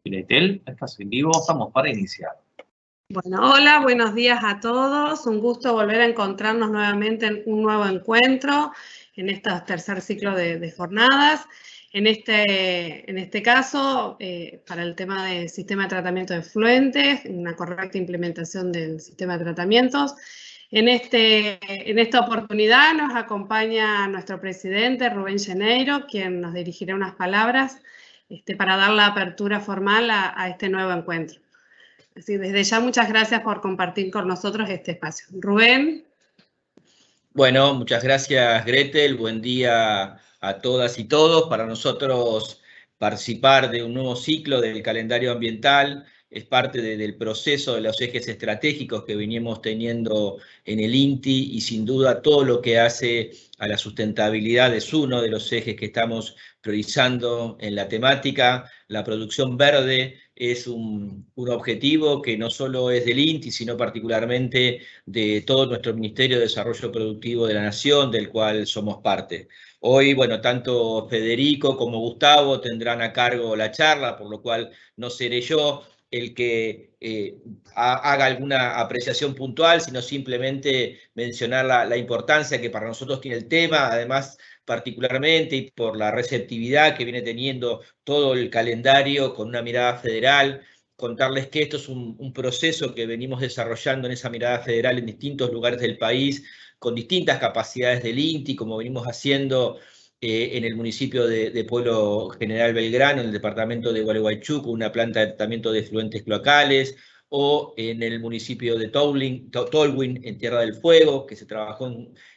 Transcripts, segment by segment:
Gretel, estás en vivo, estamos para iniciar. Bueno, hola, buenos días a todos. Un gusto volver a encontrarnos nuevamente en un nuevo encuentro en este tercer ciclo de jornadas. En este caso, para el tema del sistema de tratamiento de efluentes, una correcta implementación del sistema de tratamientos. En esta oportunidad nos acompaña nuestro presidente, Rubén Geneiro, quien nos dirigirá unas palabras para dar la apertura formal a este nuevo encuentro. Así, desde ya, muchas gracias por compartir con nosotros este espacio. Rubén. Bueno, muchas gracias, Gretel. Buen día a todas y todos. Para nosotros participar de un nuevo ciclo del calendario ambiental es parte del proceso de los ejes estratégicos que venimos teniendo en el INTI y sin duda todo lo que hace a la sustentabilidad es uno de los ejes que estamos priorizando en la temática. La producción verde es un objetivo que no solo es del INTI, sino particularmente de todo nuestro Ministerio de Desarrollo Productivo de la Nación, del cual somos parte. Hoy, bueno, tanto Federico como Gustavo tendrán a cargo la charla, por lo cual no seré yo el que haga alguna apreciación puntual, sino simplemente mencionar la importancia que para nosotros tiene el tema, además particularmente y por la receptividad que viene teniendo todo el calendario con una mirada federal. Contarles que esto es un proceso que venimos desarrollando en esa mirada federal en distintos lugares del país, con distintas capacidades del INTI, como venimos haciendo en el municipio de Pueblo General Belgrano, en el departamento de Gualeguaychú, con una planta de tratamiento de efluentes cloacales, o en el municipio de Tolwyn, en Tierra del Fuego, que se trabajó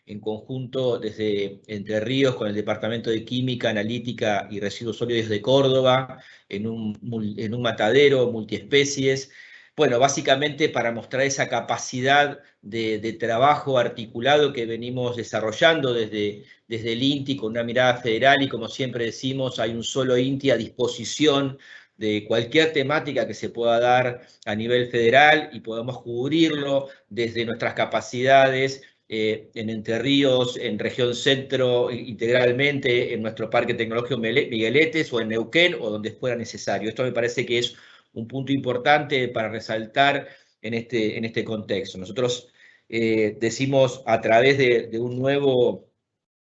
en conjunto desde Entre Ríos con el Departamento de Química, Analítica y Residuos Sólidos de Córdoba, en un matadero multiespecies. Bueno, básicamente para mostrar esa capacidad de trabajo articulado que venimos desarrollando desde el INTI con una mirada federal y como siempre decimos, hay un solo INTI a disposición de cualquier temática que se pueda dar a nivel federal y podamos cubrirlo desde nuestras capacidades en Entre Ríos, en Región Centro, integralmente en nuestro Parque Tecnológico Migueletes o en Neuquén o donde fuera necesario. Esto me parece que es un punto importante para resaltar en este contexto. Nosotros decimos a través de una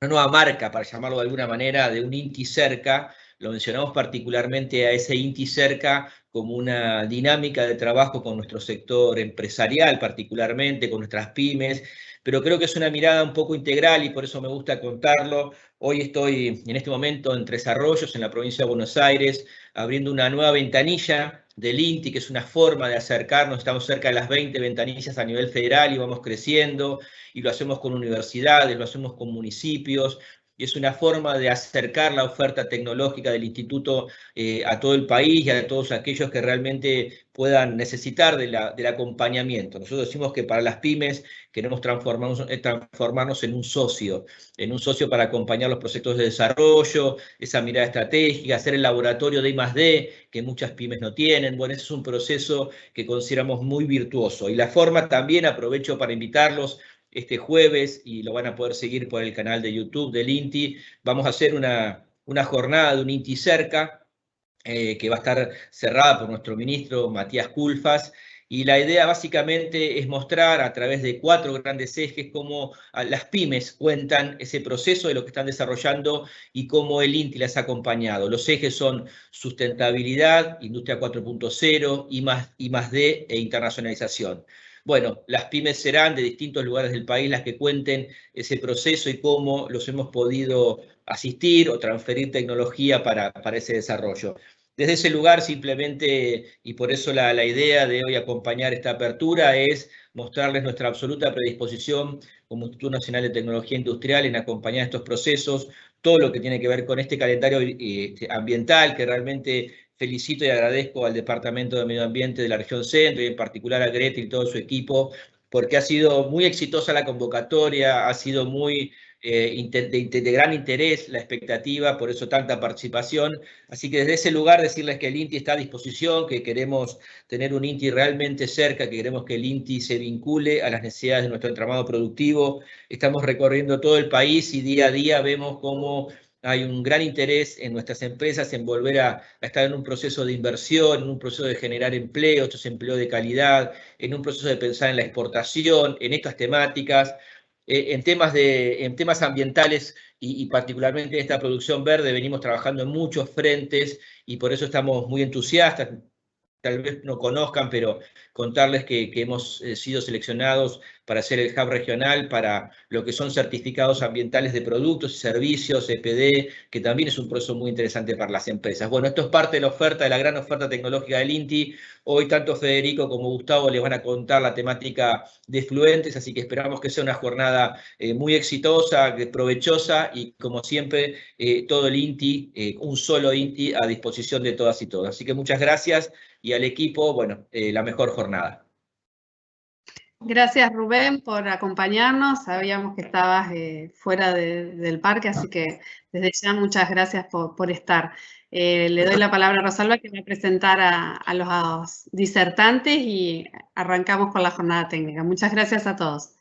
nueva marca, para llamarlo de alguna manera, de un INTI cerca, lo mencionamos particularmente a ese INTI cerca como una dinámica de trabajo con nuestro sector empresarial, particularmente con nuestras pymes, pero creo que es una mirada un poco integral y por eso me gusta contarlo. Hoy estoy en este momento en Tres Arroyos, en la provincia de Buenos Aires, abriendo una nueva ventanilla del INTI, que es una forma de acercarnos. Estamos cerca de las 20 ventanillas a nivel federal y vamos creciendo, y lo hacemos con universidades, lo hacemos con municipios, y es una forma de acercar la oferta tecnológica del instituto a todo el país y a todos aquellos que realmente puedan necesitar del acompañamiento. Nosotros decimos que para las pymes queremos transformarnos en un socio para acompañar los proyectos de desarrollo, esa mirada estratégica, hacer el laboratorio de I+D que muchas pymes no tienen. Bueno, ese es un proceso que consideramos muy virtuoso. Y la forma también, aprovecho para invitarlos, este jueves, y lo van a poder seguir por el canal de YouTube del INTI, vamos a hacer una jornada de un INTI cerca, que va a estar cerrada por nuestro ministro Matías Culfas, y la idea básicamente es mostrar a través de 4 grandes ejes cómo las pymes cuentan ese proceso de lo que están desarrollando y cómo el INTI las ha acompañado. Los ejes son sustentabilidad, industria 4.0, I+D e internacionalización. Bueno, las pymes serán de distintos lugares del país las que cuenten ese proceso y cómo los hemos podido asistir o transferir tecnología para ese desarrollo. Desde ese lugar simplemente, y por eso la idea de hoy acompañar esta apertura, es mostrarles nuestra absoluta predisposición como Instituto Nacional de Tecnología Industrial en acompañar estos procesos, todo lo que tiene que ver con este calendario ambiental, que realmente felicito y agradezco al Departamento de Medio Ambiente de la región centro y en particular a Gretel y todo su equipo, porque ha sido muy exitosa la convocatoria, ha sido muy de gran interés la expectativa, por eso tanta participación. Así que desde ese lugar decirles que el INTI está a disposición, que queremos tener un INTI realmente cerca, que queremos que el INTI se vincule a las necesidades de nuestro entramado productivo. Estamos recorriendo todo el país y día a día vemos cómo hay un gran interés en nuestras empresas en volver a estar en un proceso de inversión, en un proceso de generar empleo, estos empleos de calidad, en un proceso de pensar en la exportación, en estas temáticas. En temas ambientales y particularmente en esta producción verde venimos trabajando en muchos frentes y por eso estamos muy entusiastas. Tal vez no conozcan, pero contarles que hemos sido seleccionados para ser el hub regional para lo que son certificados ambientales de productos y servicios, EPD, que también es un proceso muy interesante para las empresas. Bueno, esto es parte de la oferta, de la gran oferta tecnológica del INTI. Hoy tanto Federico como Gustavo les van a contar la temática de efluentes, así que esperamos que sea una jornada muy exitosa, provechosa y como siempre todo el INTI, un solo INTI a disposición de todas y todos. Así que muchas gracias y al equipo, bueno, la mejor jornada. Gracias, Rubén, por acompañarnos. Sabíamos que estabas fuera del parque, así que desde ya muchas gracias por estar. Le doy la palabra a Rosalba, que va a presentar a los disertantes y arrancamos con la jornada técnica. Muchas gracias a todos.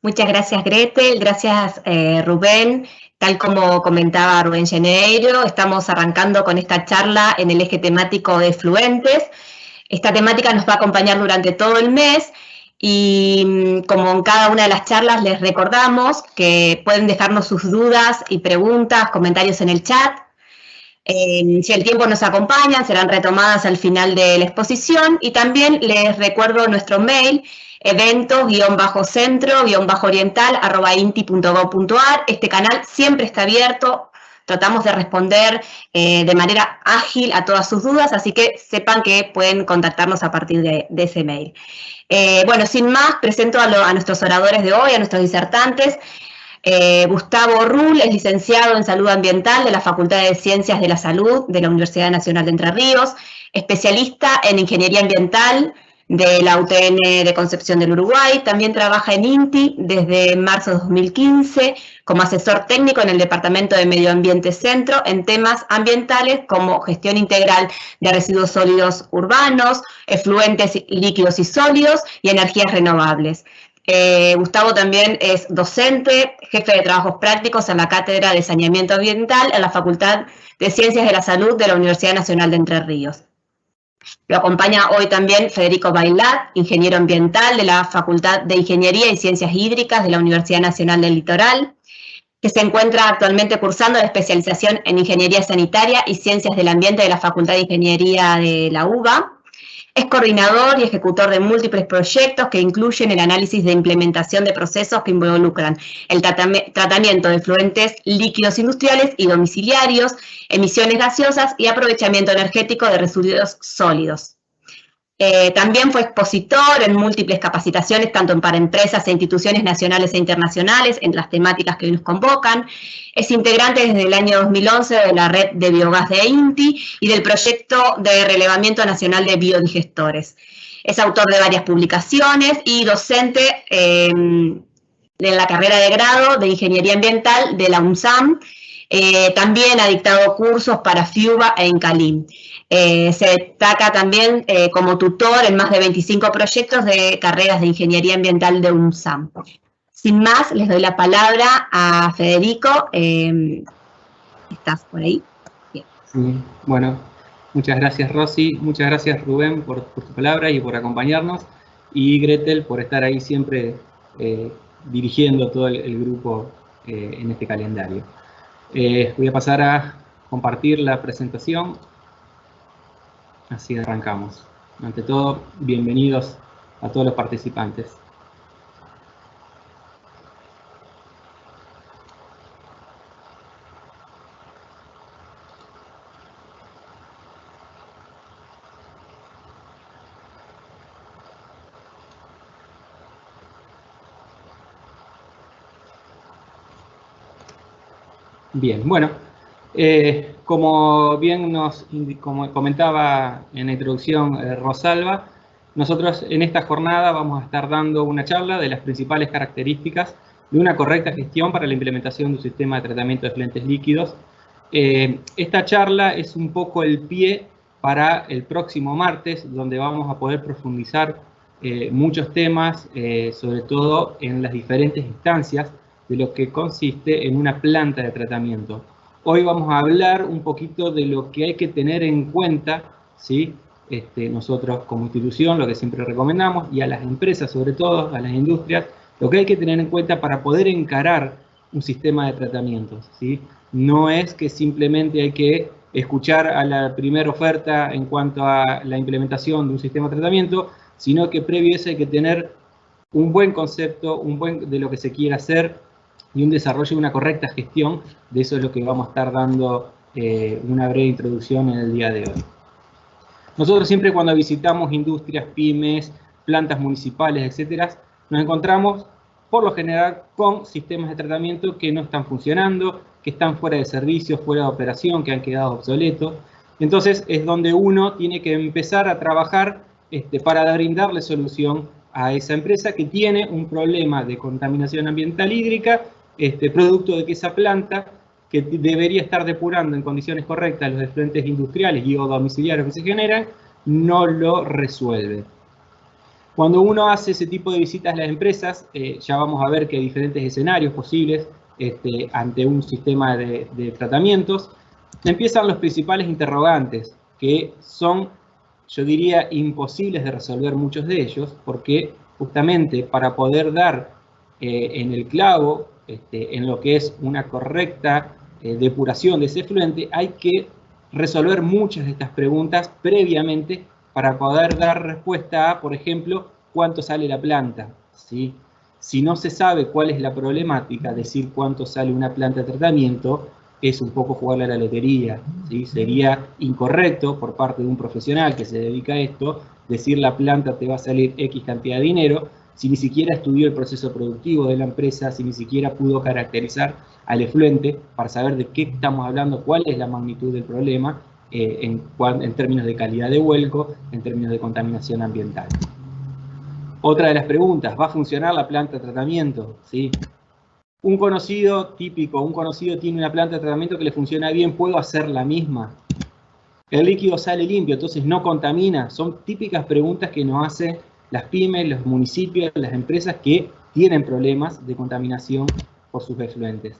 Muchas gracias, Gretel. Gracias, Rubén. Tal como comentaba Rubén Geneiro, estamos arrancando con esta charla en el eje temático de efluentes. Esta temática nos va a acompañar durante todo el mes y como en cada una de las charlas les recordamos que pueden dejarnos sus dudas y preguntas, comentarios en el chat. Si el tiempo nos acompaña, serán retomadas al final de la exposición y también les recuerdo nuestro mail eventos-centro-oriental@inti.gov.ar. Este canal siempre está abierto, tratamos de responder de manera ágil a todas sus dudas, así que sepan que pueden contactarnos a partir de ese mail. Bueno, sin más, presento a nuestros oradores de hoy, a nuestros disertantes. Gustavo Rull es licenciado en Salud Ambiental de la Facultad de Ciencias de la Salud de la Universidad Nacional de Entre Ríos, especialista en Ingeniería Ambiental de la UTN de Concepción del Uruguay. También trabaja en INTI desde marzo de 2015 como asesor técnico en el Departamento de Medio Ambiente Centro en temas ambientales como gestión integral de residuos sólidos urbanos, efluentes líquidos y sólidos y energías renovables. Gustavo también es docente, jefe de trabajos prácticos en la Cátedra de Saneamiento Ambiental en la Facultad de Ciencias de la Salud de la Universidad Nacional de Entre Ríos. Lo acompaña hoy también Federico Bailat, ingeniero ambiental de la Facultad de Ingeniería y Ciencias Hídricas de la Universidad Nacional del Litoral, que se encuentra actualmente cursando la especialización en Ingeniería Sanitaria y Ciencias del Ambiente de la Facultad de Ingeniería de la UBA. Es coordinador y ejecutor de múltiples proyectos que incluyen el análisis de implementación de procesos que involucran el tratamiento de efluentes líquidos industriales y domiciliarios, emisiones gaseosas y aprovechamiento energético de residuos sólidos. También fue expositor en múltiples capacitaciones, tanto para empresas e instituciones nacionales e internacionales, en las temáticas que hoy nos convocan. Es integrante desde el año 2011 de la red de biogás de INTI y del proyecto de relevamiento nacional de biodigestores. Es autor de varias publicaciones y docente en la carrera de grado de Ingeniería Ambiental de la UNSAM. También ha dictado cursos para FIUBA e INCALIM. Se destaca también como tutor en más de 25 proyectos de carreras de Ingeniería Ambiental de UNSAM. Sin más, les doy la palabra a Federico. ¿Estás por ahí? Bien. Sí, bueno, muchas gracias Rosy, muchas gracias Rubén por tu palabra y por acompañarnos, y Gretel por estar ahí siempre dirigiendo todo el grupo en este calendario. Voy a pasar a compartir la presentación, así arrancamos. Ante todo, bienvenidos a todos los participantes. Bien, bueno, como bien como comentaba en la introducción Rosalba, nosotros en esta jornada vamos a estar dando una charla de las principales características de una correcta gestión para la implementación de un sistema de tratamiento de efluentes líquidos. Esta charla es un poco el pie para el próximo martes, donde vamos a poder profundizar muchos temas, sobre todo en las diferentes instancias de lo que consiste en una planta de tratamiento. Hoy vamos a hablar un poquito de lo que hay que tener en cuenta, ¿sí? Nosotros como institución, lo que siempre recomendamos, y a las empresas sobre todo, a las industrias, lo que hay que tener en cuenta para poder encarar un sistema de tratamientos, ¿sí? No es que simplemente hay que escuchar a la primera oferta en cuanto a la implementación de un sistema de tratamiento, sino que previo a eso hay que tener un buen concepto, de lo que se quiere hacer y un desarrollo y una correcta gestión. De eso es lo que vamos a estar dando una breve introducción en el día de hoy. Nosotros siempre cuando visitamos industrias, pymes, plantas municipales, etcétera, nos encontramos por lo general con sistemas de tratamiento que no están funcionando, que están fuera de servicio, fuera de operación, que han quedado obsoletos. Entonces es donde uno tiene que empezar a trabajar para brindarle solución a esa empresa que tiene un problema de contaminación ambiental hídrica, producto de que esa planta, que debería estar depurando en condiciones correctas los efluentes industriales y o domiciliarios que se generan, no lo resuelve. Cuando uno hace ese tipo de visitas a las empresas, ya vamos a ver que hay diferentes escenarios posibles ante un sistema de tratamientos. Empiezan los principales interrogantes, que son, yo diría, imposibles de resolver muchos de ellos, porque justamente para poder dar en el clavo, en lo que es una correcta depuración de ese efluente, hay que resolver muchas de estas preguntas previamente para poder dar respuesta a, por ejemplo, cuánto sale la planta, ¿sí? Si no se sabe cuál es la problemática, decir cuánto sale una planta de tratamiento es un poco jugarle a la lotería, ¿sí? Sería incorrecto por parte de un profesional que se dedica a esto decir la planta te va a salir X cantidad de dinero si ni siquiera estudió el proceso productivo de la empresa, si ni siquiera pudo caracterizar al efluente para saber de qué estamos hablando, cuál es la magnitud del problema en términos de calidad de vuelco, en términos de contaminación ambiental. Otra de las preguntas, ¿va a funcionar la planta de tratamiento? ¿Sí? Un conocido tiene una planta de tratamiento que le funciona bien, ¿puedo hacer la misma? El líquido sale limpio, entonces no contamina. Son típicas preguntas que nos hacen las pymes, los municipios, las empresas que tienen problemas de contaminación por sus efluentes.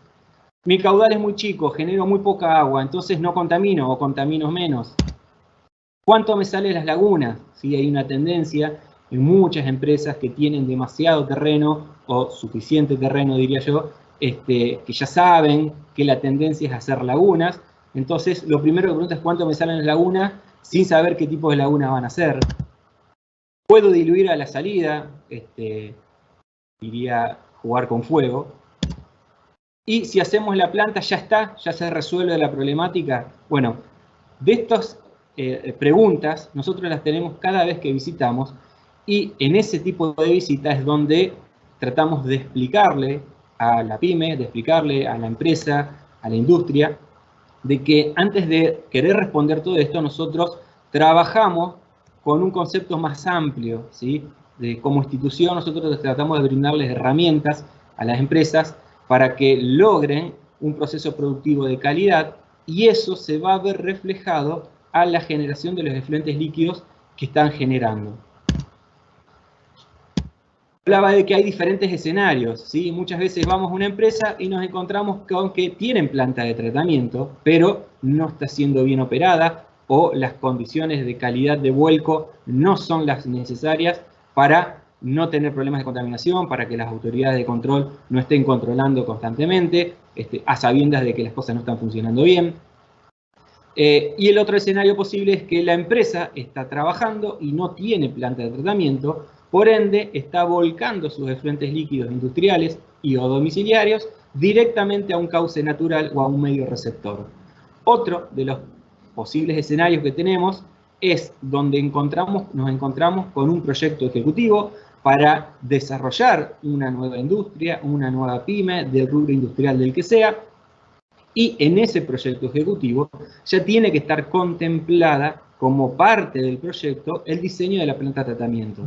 Mi caudal es muy chico, genero muy poca agua, entonces no contamino o contamino menos. ¿Cuánto me salen las lagunas? Sí, hay una tendencia en muchas empresas que tienen demasiado terreno o suficiente terreno, diría yo, que ya saben que la tendencia es hacer lagunas. Entonces, lo primero que pregunto es cuánto me salen las lagunas sin saber qué tipo de lagunas van a ser. ¿Puedo diluir a la salida? Diría jugar con fuego. Y si hacemos la planta, ya está, ya se resuelve la problemática. Bueno, de estas preguntas, nosotros las tenemos cada vez que visitamos y en ese tipo de visitas es donde tratamos de explicarle a la pyme, de explicarle a la empresa, a la industria, de que antes de querer responder todo esto, nosotros trabajamos con un concepto más amplio, ¿sí? Como institución, nosotros tratamos de brindarles herramientas a las empresas para que logren un proceso productivo de calidad y eso se va a ver reflejado a la generación de los efluentes líquidos que están generando. Hablaba de que hay diferentes escenarios, ¿sí? Muchas veces vamos a una empresa y nos encontramos con que tienen planta de tratamiento, pero no está siendo bien operada o las condiciones de calidad de vuelco no son las necesarias para no tener problemas de contaminación, para que las autoridades de control no estén controlando constantemente, a sabiendas de que las cosas no están funcionando bien. Y el otro escenario posible es que la empresa está trabajando y no tiene planta de tratamiento, por ende está volcando sus efluentes líquidos industriales y o domiciliarios directamente a un cauce natural o a un medio receptor. Otro de los posibles escenarios que tenemos es donde nos encontramos con un proyecto ejecutivo para desarrollar una nueva industria, una nueva pyme del rubro industrial del que sea, Y en ese proyecto ejecutivo ya tiene que estar contemplada como parte del proyecto el diseño de la planta de tratamiento.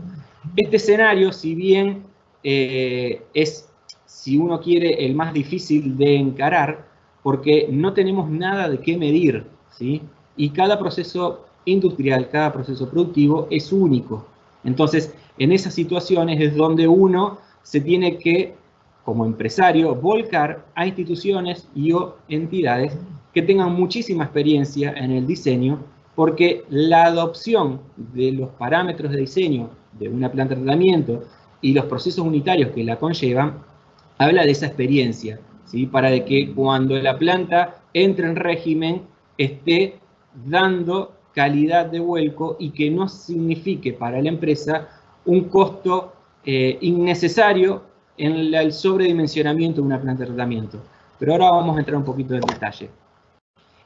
Este escenario, si bien es, si uno quiere, el más difícil de encarar, porque no tenemos nada de qué medir, ¿sí? Y cada proceso industrial, cada proceso productivo es único. Entonces, en esas situaciones es donde uno se tiene que, como empresario, volcar a instituciones y o entidades que tengan muchísima experiencia en el diseño, porque la adopción de los parámetros de diseño de una planta de tratamiento y los procesos unitarios que la conllevan, habla de esa experiencia, ¿sí? Para de que cuando la planta entre en régimen esté dando calidad de vuelco y que no signifique para la empresa un costo innecesario en el sobredimensionamiento de una planta de tratamiento. Pero ahora vamos a entrar un poquito en detalle.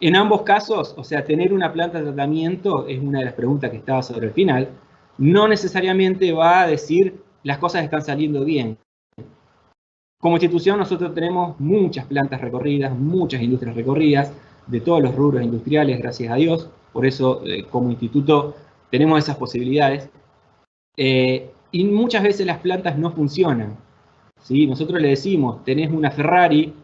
En ambos casos, o sea, tener una planta de tratamiento es una de las preguntas que estaba sobre el final, no necesariamente va a decir las cosas están saliendo bien. Como institución nosotros tenemos muchas plantas recorridas, muchas industrias recorridas, de todos los rubros industriales, gracias a Dios. Por eso, como instituto, tenemos esas posibilidades. Y muchas veces las plantas no funcionan, ¿sí? Nosotros le decimos, tenés una Ferrari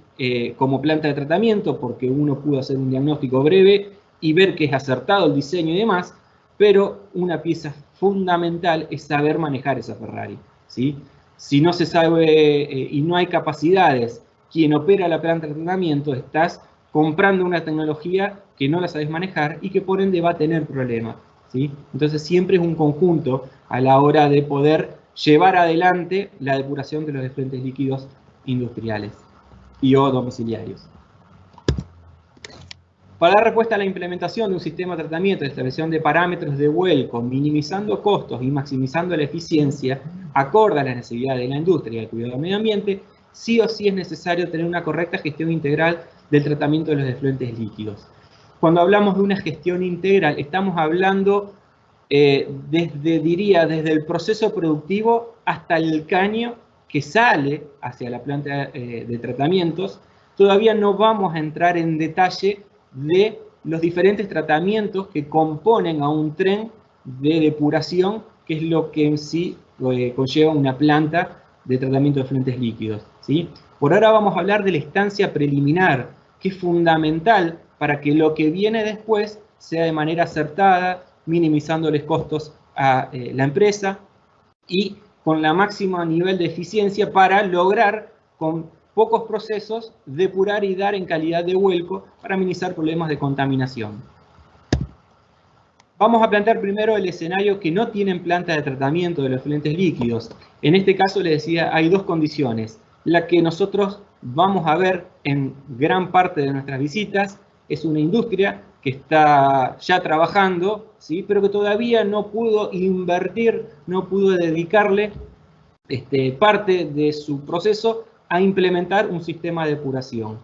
como planta de tratamiento, porque uno pudo hacer un diagnóstico breve y ver que es acertado el diseño y demás, pero una pieza fundamental es saber manejar esa Ferrari, ¿sí? Si no se sabe y no hay capacidades, quien opera la planta de tratamiento, estás comprando una tecnología que no la sabes manejar y que por ende va a tener problemas, ¿sí? Entonces siempre es un conjunto a la hora de poder llevar adelante la depuración de los efluentes líquidos industriales y o domiciliarios. Para dar respuesta a la implementación de un sistema de tratamiento de establecición de parámetros de vuelco, minimizando costos y maximizando la eficiencia, acorde a las necesidades de la industria y el cuidado del medio ambiente, sí o sí es necesario tener una correcta gestión integral del tratamiento de los efluentes líquidos. Cuando hablamos de una gestión integral, estamos hablando desde el proceso productivo hasta el caño que sale hacia la planta de tratamientos. Todavía no vamos a entrar en detalle de los diferentes tratamientos que componen a un tren de depuración, que es lo que en sí conlleva una planta de tratamiento de efluentes líquidos, ¿sí? Por ahora vamos a hablar de la instancia preliminar, que es fundamental para que lo que viene después sea de manera acertada, minimizándoles costos a la empresa y con la máxima nivel de eficiencia para lograr con pocos procesos depurar y dar en calidad de vuelco para minimizar problemas de contaminación. Vamos a plantear primero el escenario que no tienen planta de tratamiento de los efluentes líquidos. En este caso les decía, hay dos condiciones. La que nosotros vamos a ver en gran parte de nuestras visitas es una industria que está ya trabajando, ¿sí? Pero que todavía no pudo invertir, no pudo dedicarle parte de su proceso a implementar un sistema de depuración.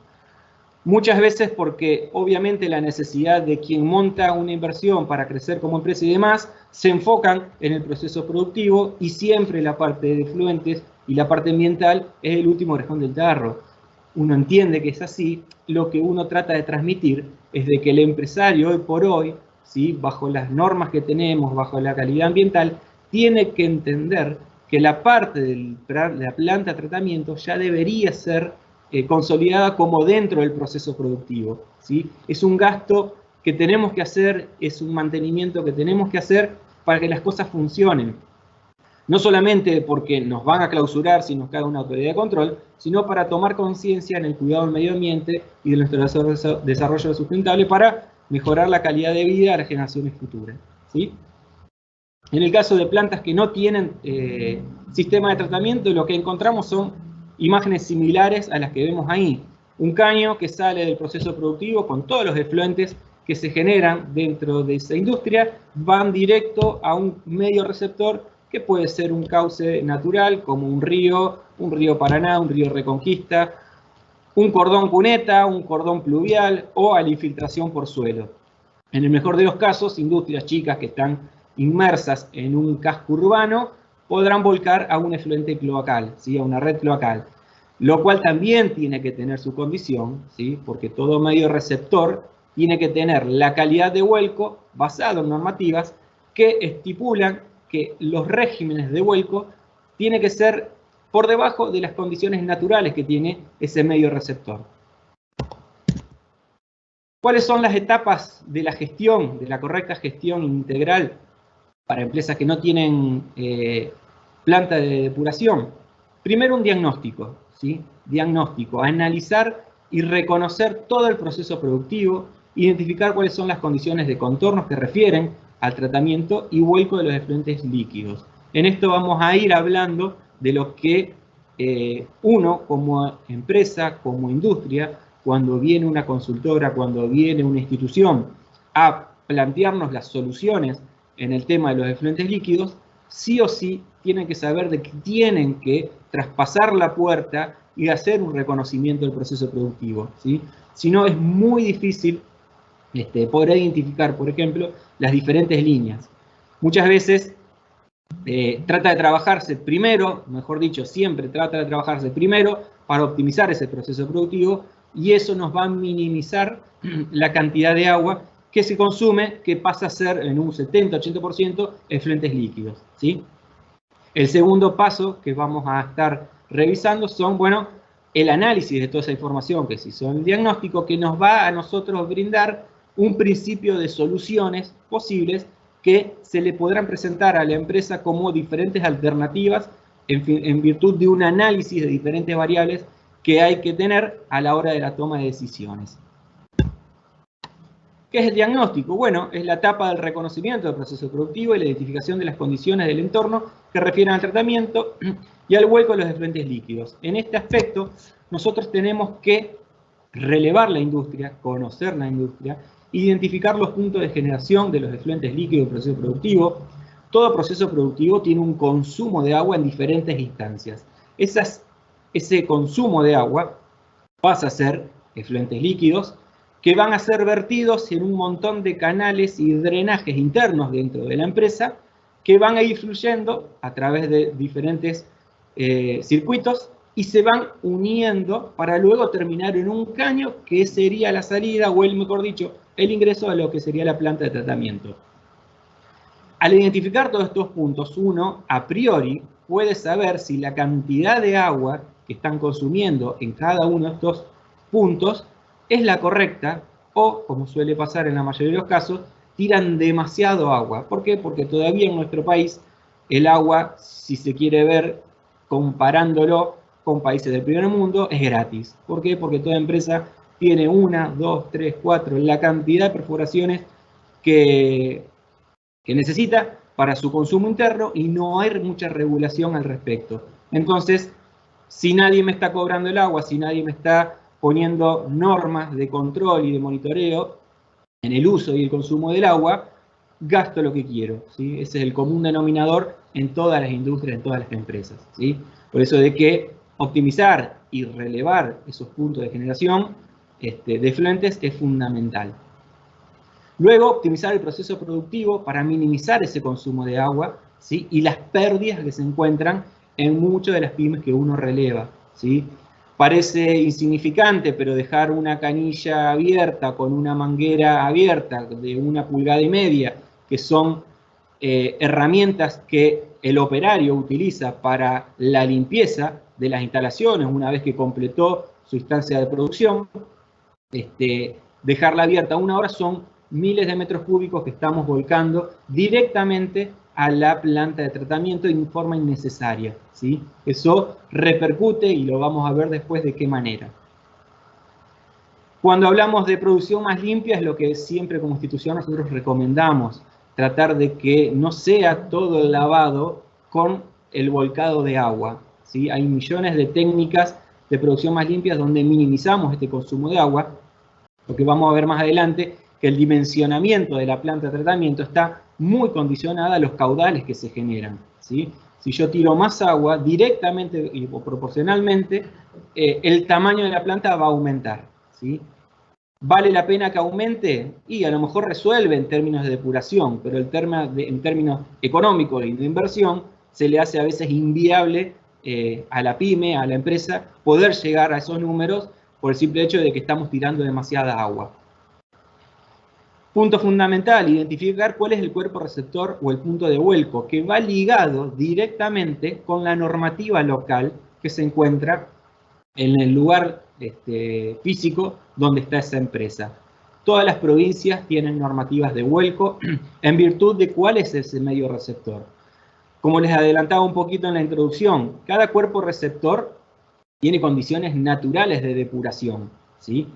Muchas veces porque obviamente la necesidad de quien monta una inversión para crecer como empresa y demás se enfocan en el proceso productivo y siempre la parte de efluentes y la parte ambiental es el último orejón del tarro. Uno entiende que es así, lo que uno trata de transmitir es de que el empresario hoy por hoy, ¿sí? Bajo las normas que tenemos, bajo la calidad ambiental, tiene que entender que la parte de la planta de tratamiento ya debería ser consolidada como dentro del proceso productivo, ¿sí? Es un gasto que tenemos que hacer, es un mantenimiento que tenemos que hacer para que las cosas funcionen. No solamente porque nos van a clausurar si nos cae una autoridad de control, sino para tomar conciencia en el cuidado del medio ambiente y de nuestro desarrollo sustentable para mejorar la calidad de vida de las generaciones futuras, ¿sí? En el caso de plantas que no tienen sistema de tratamiento, lo que encontramos son imágenes similares a las que vemos ahí. Un caño que sale del proceso productivo con todos los efluentes que se generan dentro de esa industria, van directo a un medio receptor que puede ser un cauce natural como un río Paraná, un río Reconquista, un cordón cuneta, un cordón pluvial o a la infiltración por suelo. En el mejor de los casos, industrias chicas que están inmersas en un casco urbano podrán volcar a un efluente cloacal, ¿sí? A una red cloacal. lo cual también tiene que tener su condición, ¿sí? Porque todo medio receptor tiene que tener la calidad de vuelco basado en normativas que estipulan que los regímenes de vuelco tienen que ser por debajo de las condiciones naturales que tiene ese medio receptor. ¿Cuáles son las etapas de la gestión, de la correcta gestión integral para empresas que no tienen planta de depuración? Primero un diagnóstico, ¿sí? Diagnóstico, analizar y reconocer todo el proceso productivo, identificar cuáles son las condiciones de contornos que refieren al tratamiento y vuelco de los efluentes líquidos. En esto vamos a ir hablando de lo que uno como empresa, como industria, cuando viene una consultora, cuando viene una institución a plantearnos las soluciones en el tema de los efluentes líquidos, sí o sí tienen que saber de que tienen que traspasar la puerta y hacer un reconocimiento del proceso productivo, ¿sí? Si no, es muy difícil poder identificar, por ejemplo, las diferentes líneas. Muchas veces trata de trabajarse primero, mejor dicho, siempre trata de trabajarse primero para optimizar ese proceso productivo, y eso nos va a minimizar la cantidad de agua que se consume, que pasa a ser en un 70-80% efluentes líquidos, ¿sí? El segundo paso que vamos a estar revisando son, bueno, el análisis de toda esa información, que si son el diagnóstico, que nos va a nosotros brindar un principio de soluciones posibles que se le podrán presentar a la empresa como diferentes alternativas en virtud de un análisis de diferentes variables que hay que tener a la hora de la toma de decisiones. ¿Qué es el diagnóstico? Bueno, es la etapa del reconocimiento del proceso productivo y la identificación de las condiciones del entorno que refieren al tratamiento y al vuelco de los efluentes líquidos. En este aspecto, nosotros tenemos que relevar la industria, conocer la industria, identificar los puntos de generación de los efluentes líquidos del proceso productivo. Todo proceso productivo tiene un consumo de agua en diferentes instancias. Ese consumo de agua pasa a ser efluentes líquidos que van a ser vertidos en un montón de canales y drenajes internos dentro de la empresa que van a ir fluyendo a través de diferentes circuitos y se van uniendo para luego terminar en un caño que sería la salida, o mejor dicho, el ingreso a lo que sería la planta de tratamiento. Al identificar todos estos puntos, uno a priori puede saber si la cantidad de agua que están consumiendo en cada uno de estos puntos es la correcta o, como suele pasar en la mayoría de los casos, tiran demasiado agua. ¿Por qué? Porque todavía en nuestro país el agua, si se quiere ver comparándolo con países del primer mundo, es gratis. ¿Por qué? Porque toda empresa tiene 1, 2, 3, 4, la cantidad de perforaciones que necesita para su consumo interno y no hay mucha regulación al respecto. Entonces, si nadie me está cobrando el agua, si nadie me está poniendo normas de control y de monitoreo en el uso y el consumo del agua, gasto lo que quiero, ¿sí? Ese es el común denominador en todas las industrias, en todas las empresas, ¿sí? Por eso de que optimizar y relevar esos puntos de generación de efluentes es fundamental. Luego, optimizar el proceso productivo para minimizar ese consumo de agua, ¿sí? Y las pérdidas que se encuentran en muchas de las pymes que uno releva, ¿sí? Parece insignificante, pero dejar una canilla abierta con una manguera abierta de 1,5 pulgadas, que son herramientas que el operario utiliza para la limpieza de las instalaciones una vez que completó su instancia de producción, dejarla abierta 1 hora son miles de metros cúbicos que estamos volcando directamente a la planta de tratamiento en forma innecesaria, ¿sí? Eso repercute y lo vamos a ver después de qué manera. Cuando hablamos de producción más limpia es lo que siempre como institución nosotros recomendamos, tratar de que no sea todo el lavado con el volcado de agua, ¿sí? Hay millones de técnicas de producción más limpias donde minimizamos este consumo de agua, lo que vamos a ver más adelante, que el dimensionamiento de la planta de tratamiento está muy condicionada a los caudales que se generan, ¿sí? Si yo tiro más agua, directamente o proporcionalmente, el tamaño de la planta va a aumentar, ¿sí? ¿Vale la pena que aumente? Y a lo mejor resuelve en términos de depuración, pero en términos económicos y de inversión, se le hace a veces inviable a la pyme, a la empresa, poder llegar a esos números por el simple hecho de que estamos tirando demasiada agua. Punto fundamental, identificar cuál es el cuerpo receptor o el punto de vuelco, que va ligado directamente con la normativa local que se encuentra en el lugar físico donde está esa empresa. Todas las provincias tienen normativas de vuelco en virtud de cuál es ese medio receptor. Como les adelantaba un poquito en la introducción, cada cuerpo receptor tiene condiciones naturales de depuración, ¿sí?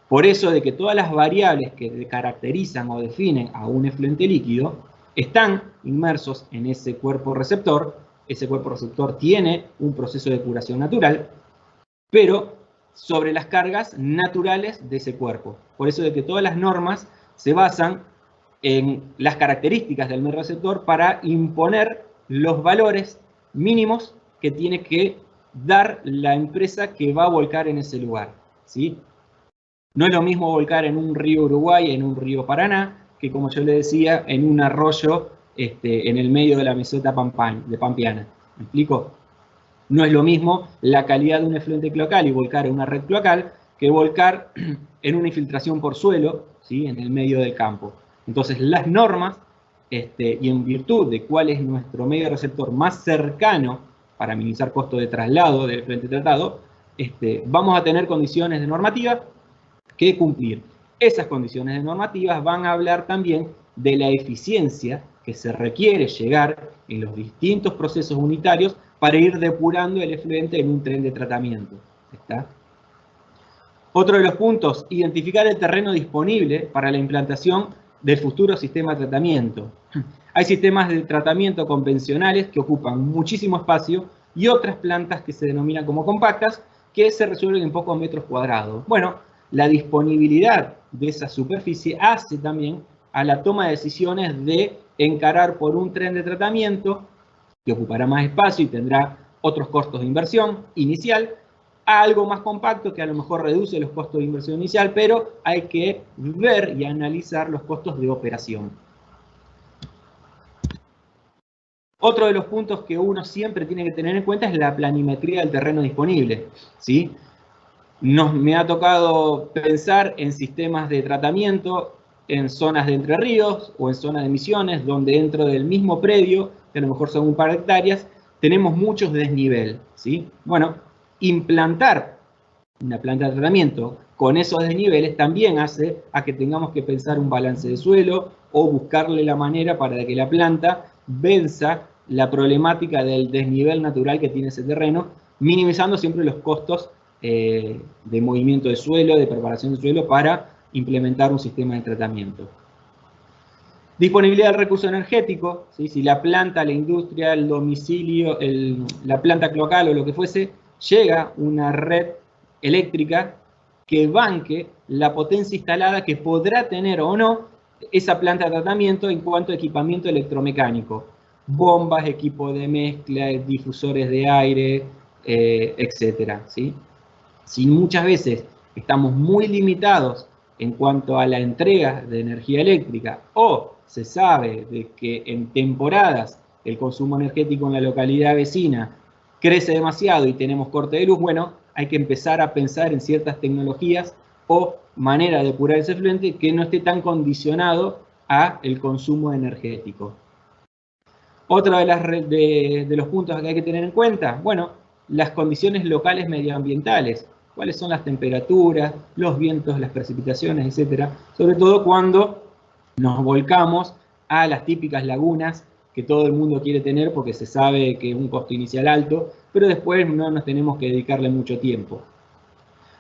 Por eso de que todas las variables que caracterizan o definen a un efluente líquido están inmersos en ese cuerpo receptor tiene un proceso de depuración natural, pero sobre las cargas naturales de ese cuerpo. Por eso de que todas las normas se basan en las características del medio receptor para imponer los valores mínimos que tiene que dar la empresa que va a volcar en ese lugar, ¿sí? No es lo mismo volcar en un río Uruguay, en un río Paraná, que como yo le decía, en un arroyo en el medio de la meseta pampeana. ¿Me explico? No es lo mismo la calidad de un efluente cloacal y volcar en una red cloacal que volcar en una infiltración por suelo, ¿sí? En el medio del campo. Entonces las normas, y en virtud de cuál es nuestro medio receptor más cercano para minimizar costo de traslado del efluente tratado, vamos a tener condiciones de normativa que cumplir. Esas condiciones de normativas van a hablar también de la eficiencia que se requiere llegar en los distintos procesos unitarios para ir depurando el efluente en un tren de tratamiento. ¿Está? Otro de los puntos, identificar el terreno disponible para la implantación del futuro sistema de tratamiento. Hay sistemas de tratamiento convencionales que ocupan muchísimo espacio y otras plantas que se denominan como compactas que se resuelven en pocos metros cuadrados. Bueno, la disponibilidad de esa superficie hace también a la toma de decisiones de encarar por un tren de tratamiento que ocupará más espacio y tendrá otros costos de inversión inicial, a algo más compacto que a lo mejor reduce los costos de inversión inicial, pero hay que ver y analizar los costos de operación. Otro de los puntos que uno siempre tiene que tener en cuenta es la planimetría del terreno disponible, ¿sí? Me ha tocado pensar en sistemas de tratamiento en zonas de Entre Ríos o en zonas de Misiones, donde dentro del mismo predio, que a lo mejor son un par de hectáreas, tenemos muchos desnivel, ¿sí? Bueno, implantar una planta de tratamiento con esos desniveles también hace a que tengamos que pensar un balance de suelo o buscarle la manera para que la planta venza la problemática del desnivel natural que tiene ese terreno, minimizando siempre los costos de movimiento de suelo, de preparación de suelo para implementar un sistema de tratamiento. Disponibilidad del recurso energético, ¿sí? Si la planta, la industria, el domicilio, la planta cloacal o lo que fuese, llega una red eléctrica que banque la potencia instalada que podrá tener o no esa planta de tratamiento en cuanto a equipamiento electromecánico. Bombas, equipo de mezcla, difusores de aire, etcétera, ¿sí? Si muchas veces estamos muy limitados en cuanto a la entrega de energía eléctrica o se sabe de que en temporadas el consumo energético en la localidad vecina crece demasiado y tenemos corte de luz, bueno, hay que empezar a pensar en ciertas tecnologías o manera de depurar ese efluente que no esté tan condicionado a el consumo energético. Otro de los puntos que hay que tener en cuenta, bueno, las condiciones locales medioambientales. Cuáles son las temperaturas, los vientos, las precipitaciones, etcétera. Sobre todo cuando nos volcamos a las típicas lagunas que todo el mundo quiere tener porque se sabe que es un costo inicial alto, pero después no nos tenemos que dedicarle mucho tiempo.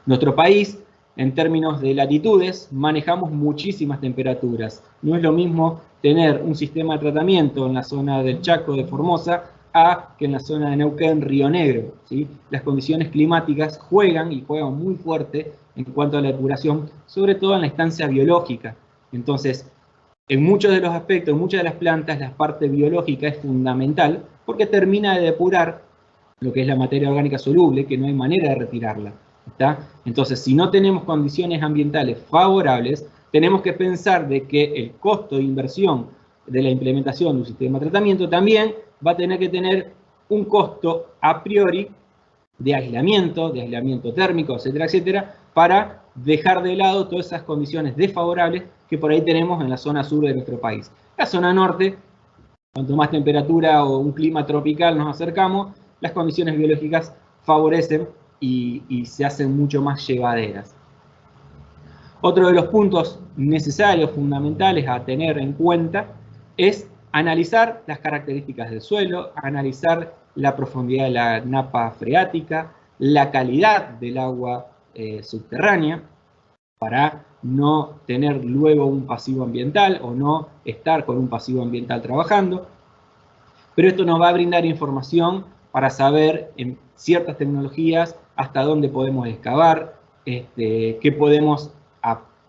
Nuestro país, en términos de latitudes, manejamos muchísimas temperaturas. No es lo mismo tener un sistema de tratamiento en la zona del Chaco, de Formosa, que en la zona de Neuquén, Río Negro, ¿sí? Las condiciones climáticas juegan y juegan muy fuerte en cuanto a la depuración, sobre todo en la instancia biológica. Entonces, en muchos de los aspectos, en muchas de las plantas, la parte biológica es fundamental porque termina de depurar lo que es la materia orgánica soluble, que no hay manera de retirarla, ¿está? Entonces, si no tenemos condiciones ambientales favorables, tenemos que pensar de que el costo de inversión de la implementación de un sistema de tratamiento también va a tener que tener un costo a priori de aislamiento térmico, etcétera, etcétera, para dejar de lado todas esas condiciones desfavorables que por ahí tenemos en la zona sur de nuestro país. La zona norte, cuanto más temperatura o un clima tropical nos acercamos, las condiciones biológicas favorecen y se hacen mucho más llevaderas. Otro de los puntos necesarios, fundamentales a tener en cuenta, es analizar las características del suelo, analizar la profundidad de la napa freática, la calidad del agua subterránea, para no tener luego un pasivo ambiental o no estar con un pasivo ambiental trabajando. Pero esto nos va a brindar información para saber en ciertas tecnologías hasta dónde podemos excavar, qué podemos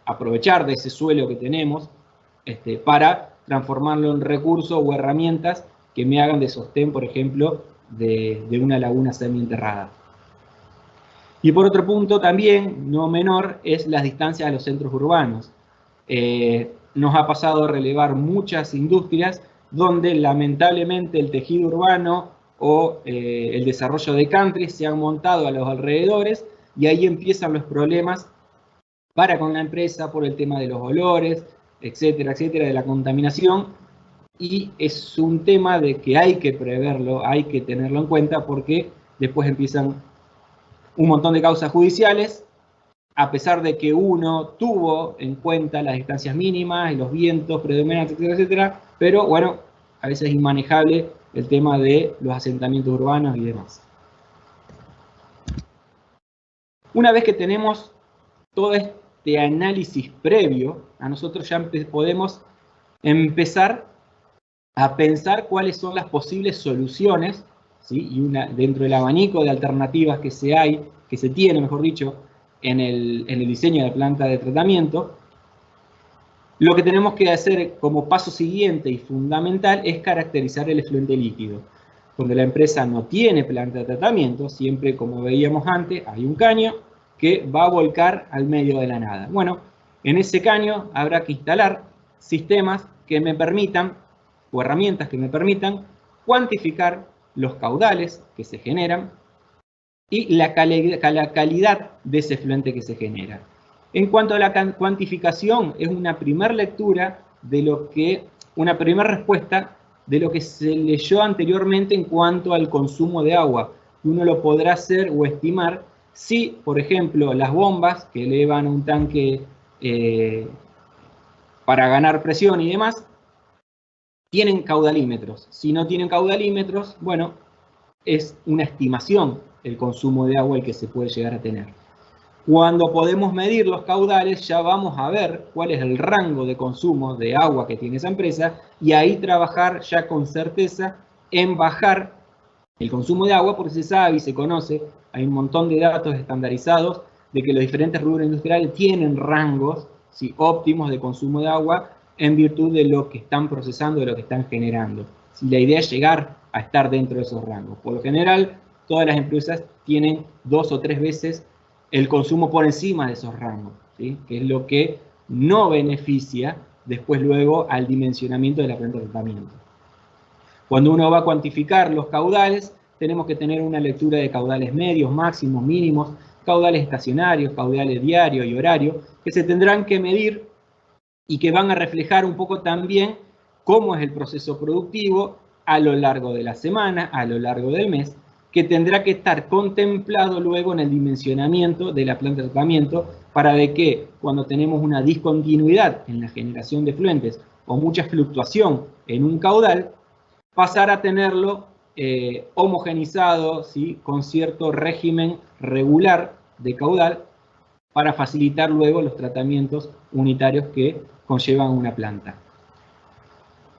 aprovechar de ese suelo que tenemos para transformarlo en recursos o herramientas que me hagan de sostén, por ejemplo, de una laguna semienterrada. Y por otro punto también, no menor, es las distancias a los centros urbanos. Nos ha pasado a relevar muchas industrias donde lamentablemente el tejido urbano o el desarrollo de country se han montado a los alrededores y ahí empiezan los problemas para con la empresa por el tema de los olores, etcétera, etcétera, de la contaminación. Y es un tema de que hay que preverlo, hay que tenerlo en cuenta porque después empiezan un montón de causas judiciales, a pesar de que uno tuvo en cuenta las distancias mínimas y los vientos predominantes, etcétera, etcétera, pero bueno, a veces es inmanejable el tema de los asentamientos urbanos y demás. Una vez que tenemos todo este análisis previo, a nosotros ya podemos empezar a pensar cuáles son las posibles soluciones, ¿sí? Y dentro del abanico de alternativas que se tiene, mejor dicho, en el diseño de la planta de tratamiento, lo que tenemos que hacer como paso siguiente y fundamental es caracterizar el efluente líquido. Cuando la empresa no tiene planta de tratamiento, siempre, como veíamos antes, hay un caño que va a volcar al medio de la nada. Bueno, en ese caño habrá que instalar sistemas que me permitan, o herramientas que me permitan, cuantificar los caudales que se generan y la calidad de ese efluente que se genera. En cuanto a la cuantificación, es una primera lectura de una primera respuesta de lo que se leyó anteriormente en cuanto al consumo de agua. Uno lo podrá hacer o estimar si, por ejemplo, las bombas que elevan un tanque para ganar presión y demás, tienen caudalímetros. Si no tienen caudalímetros, bueno, es una estimación el consumo de agua el que se puede llegar a tener. Cuando podemos medir los caudales, ya vamos a ver cuál es el rango de consumo de agua que tiene esa empresa y ahí trabajar ya con certeza en bajar el consumo de agua, porque se sabe y se conoce, hay un montón de datos estandarizados de que los diferentes rubros industriales tienen rangos, ¿sí?, óptimos de consumo de agua en virtud de lo que están procesando, de lo que están generando. Si la idea es llegar a estar dentro de esos rangos. Por lo general, todas las empresas tienen 2 o 3 veces el consumo por encima de esos rangos, ¿sí?, que es lo que no beneficia después luego al dimensionamiento de la planta de tratamiento. Cuando uno va a cuantificar los caudales, tenemos que tener una lectura de caudales medios, máximos, mínimos, caudales estacionarios, caudales diarios y horarios, que se tendrán que medir y que van a reflejar un poco también cómo es el proceso productivo a lo largo de la semana, a lo largo del mes, que tendrá que estar contemplado luego en el dimensionamiento de la planta de tratamiento para de que cuando tenemos una discontinuidad en la generación de efluentes o mucha fluctuación en un caudal, pasar a tenerlo homogenizado, ¿sí?, con cierto régimen regular de caudal para facilitar luego los tratamientos unitarios que conllevan una planta.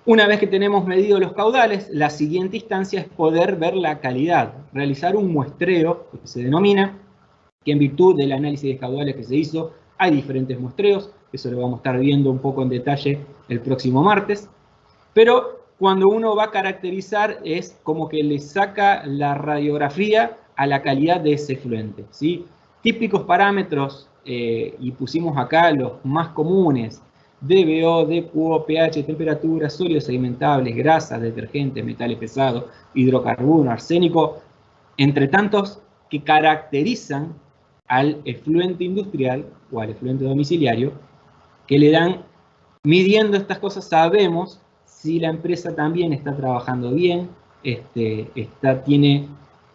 Una vez que tenemos medido los caudales, la siguiente instancia es poder ver la calidad, realizar un muestreo, que se denomina, que en virtud del análisis de caudales que se hizo, hay diferentes muestreos, eso lo vamos a estar viendo un poco en detalle el próximo martes, pero cuando uno va a caracterizar es como que le saca la radiografía a la calidad de ese efluente, ¿sí? Típicos parámetros, y pusimos acá los más comunes, DBO, DQO, pH, temperatura, sólidos sedimentables, grasas, detergentes, metales pesados, hidrocarburos, arsénico, entre tantos que caracterizan al efluente industrial o al efluente domiciliario, que le dan, midiendo estas cosas, sabemos si la empresa también está trabajando bien, tiene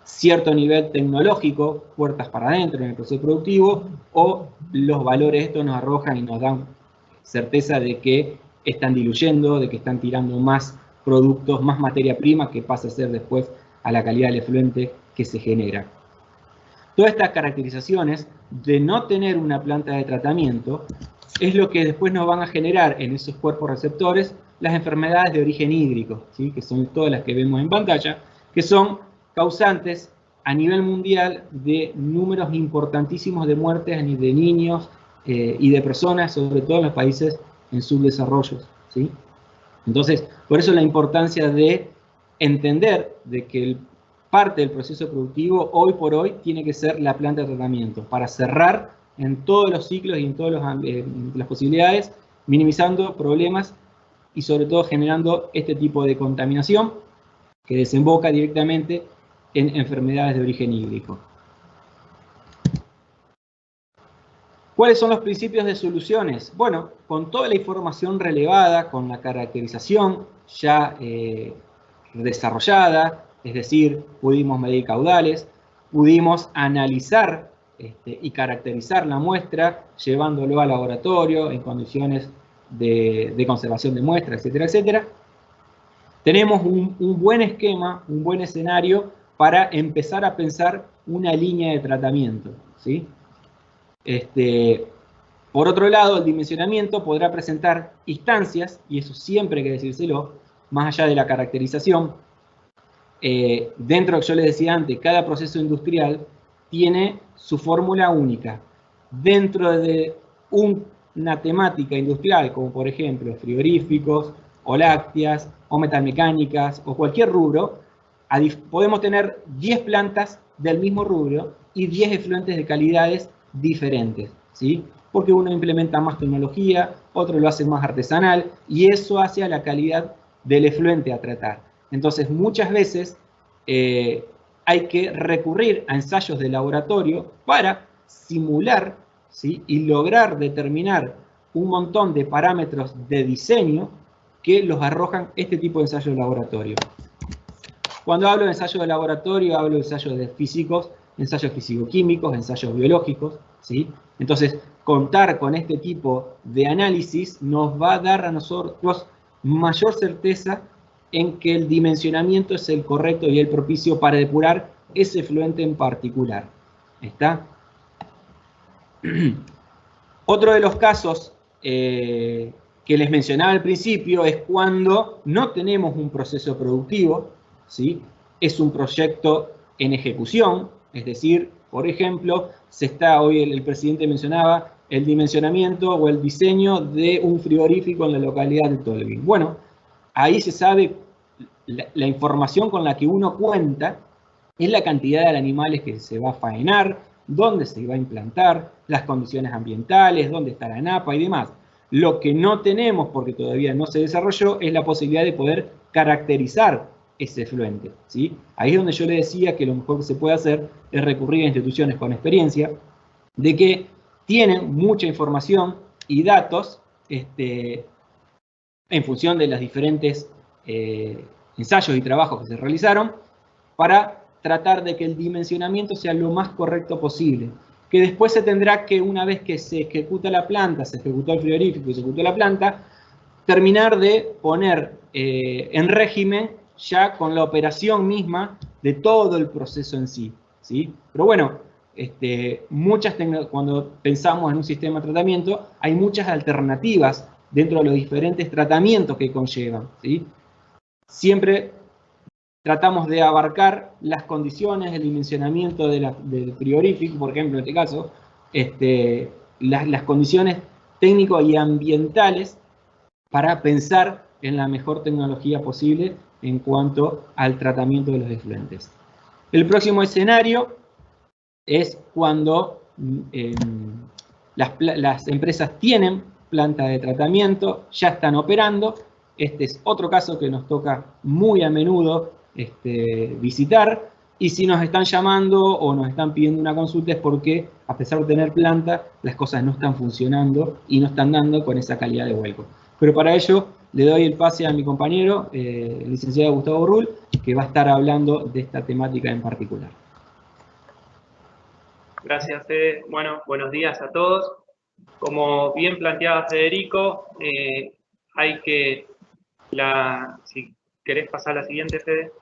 cierto nivel tecnológico, puertas para adentro en el proceso productivo, o los valores estos nos arrojan y nos dan certeza de que están diluyendo, de que están tirando más productos, más materia prima que pasa a ser después a la calidad del efluente que se genera. Todas estas caracterizaciones de no tener una planta de tratamiento es lo que después nos van a generar en esos cuerpos receptores las enfermedades de origen hídrico, ¿sí? Que son todas las que vemos en pantalla, que son causantes a nivel mundial de números importantísimos de muertes de niños y de personas, sobre todo en los países en subdesarrollo, ¿sí? Entonces, por eso la importancia de entender de que parte del proceso productivo hoy por hoy tiene que ser la planta de tratamiento, para cerrar en todos los ciclos y en todas las posibilidades, minimizando problemas y sobre todo generando este tipo de contaminación que desemboca directamente en enfermedades de origen hídrico. ¿Cuáles son los principios de soluciones? Bueno, con toda la información relevada, con la caracterización ya desarrollada, es decir, pudimos medir caudales, pudimos analizar y caracterizar la muestra, llevándolo al laboratorio en condiciones de conservación de muestra, etcétera, etcétera. Tenemos un buen esquema, un buen escenario para empezar a pensar una línea de tratamiento, ¿sí? Por otro lado, el dimensionamiento podrá presentar instancias, y eso siempre hay que decírselo, más allá de la caracterización. Dentro, yo les decía antes, cada proceso industrial tiene su fórmula única. Dentro de una temática industrial, como por ejemplo frigoríficos, o lácteas, o metalmecánicas, o cualquier rubro, podemos tener 10 plantas del mismo rubro y 10 efluentes de calidades diferentes, ¿sí? Porque uno implementa más tecnología, otro lo hace más artesanal, y eso hace a la calidad del efluente a tratar. Entonces, muchas veces hay que recurrir a ensayos de laboratorio para simular, ¿sí? Y lograr determinar un montón de parámetros de diseño que los arrojan este tipo de ensayos de laboratorio. Cuando hablo de ensayos de laboratorio, hablo de ensayos de físicos, ensayos físico-químicos, ensayos biológicos, ¿sí? Entonces, contar con este tipo de análisis nos va a dar a nosotros mayor certeza en que el dimensionamiento es el correcto y el propicio para depurar ese efluente en particular. ¿Está? Otro de los casos que les mencionaba al principio es cuando no tenemos un proceso productivo, ¿sí? Es un proyecto en ejecución, es decir, por ejemplo, hoy el presidente mencionaba el dimensionamiento o el diseño de un frigorífico en la localidad de Tolwyn. Bueno, ahí se sabe la información con la que uno cuenta es la cantidad de animales que se va a faenar, dónde se va a implantar, las condiciones ambientales, dónde está la napa y demás. Lo que no tenemos, porque todavía no se desarrolló, es la posibilidad de poder caracterizar ese efluente, ¿sí? Ahí es donde yo le decía que lo mejor que se puede hacer es recurrir a instituciones con experiencia, de que tienen mucha información y datos en función de los diferentes ensayos y trabajos que se realizaron, para tratar de que el dimensionamiento sea lo más correcto posible. Que después se tendrá que, una vez que se ejecuta la planta, se ejecutó el frigorífico y se ejecutó la planta, terminar de poner en régimen ya con la operación misma de todo el proceso en sí, ¿sí? Pero bueno, cuando pensamos en un sistema de tratamiento, hay muchas alternativas dentro de los diferentes tratamientos que conllevan, ¿sí? Siempre tratamos de abarcar las condiciones, el dimensionamiento del frigorífico, por ejemplo, en este caso, las condiciones técnicas y ambientales para pensar en la mejor tecnología posible en cuanto al tratamiento de los efluentes. El próximo escenario es cuando las empresas tienen planta de tratamiento, ya están operando. Este es otro caso que nos toca muy a menudo visitar, y si nos están llamando o nos están pidiendo una consulta es porque, a pesar de tener planta, las cosas no están funcionando y no están dando con esa calidad de vuelco. Pero para ello le doy el pase a mi compañero, el licenciado Gustavo Rull, que va a estar hablando de esta temática en particular. Gracias, Fede. Bueno, buenos días a todos. Como bien planteaba Federico, hay que, si querés pasar a la siguiente, Fede.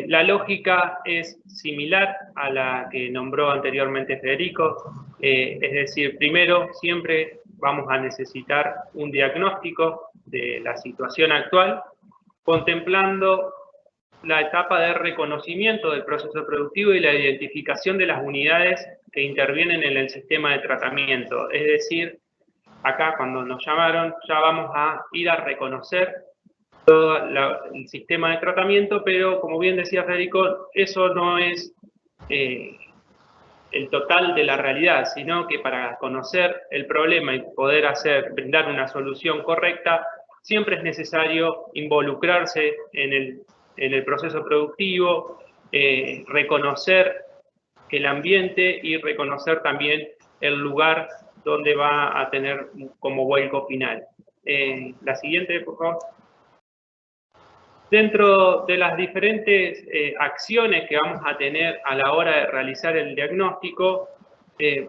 La lógica es similar a la que nombró anteriormente Federico, es decir, primero siempre vamos a necesitar un diagnóstico de la situación actual, contemplando la etapa de reconocimiento del proceso productivo y la identificación de las unidades que intervienen en el sistema de tratamiento. Es decir, acá cuando nos llamaron ya vamos a ir a reconocer todo el sistema de tratamiento, pero como bien decía Federico, eso no es el total de la realidad, sino que para conocer el problema y poder brindar una solución correcta, siempre es necesario involucrarse en el proceso productivo, reconocer el ambiente y reconocer también el lugar donde va a tener como vuelco final. La siguiente, por favor. Dentro de las diferentes acciones que vamos a tener a la hora de realizar el diagnóstico,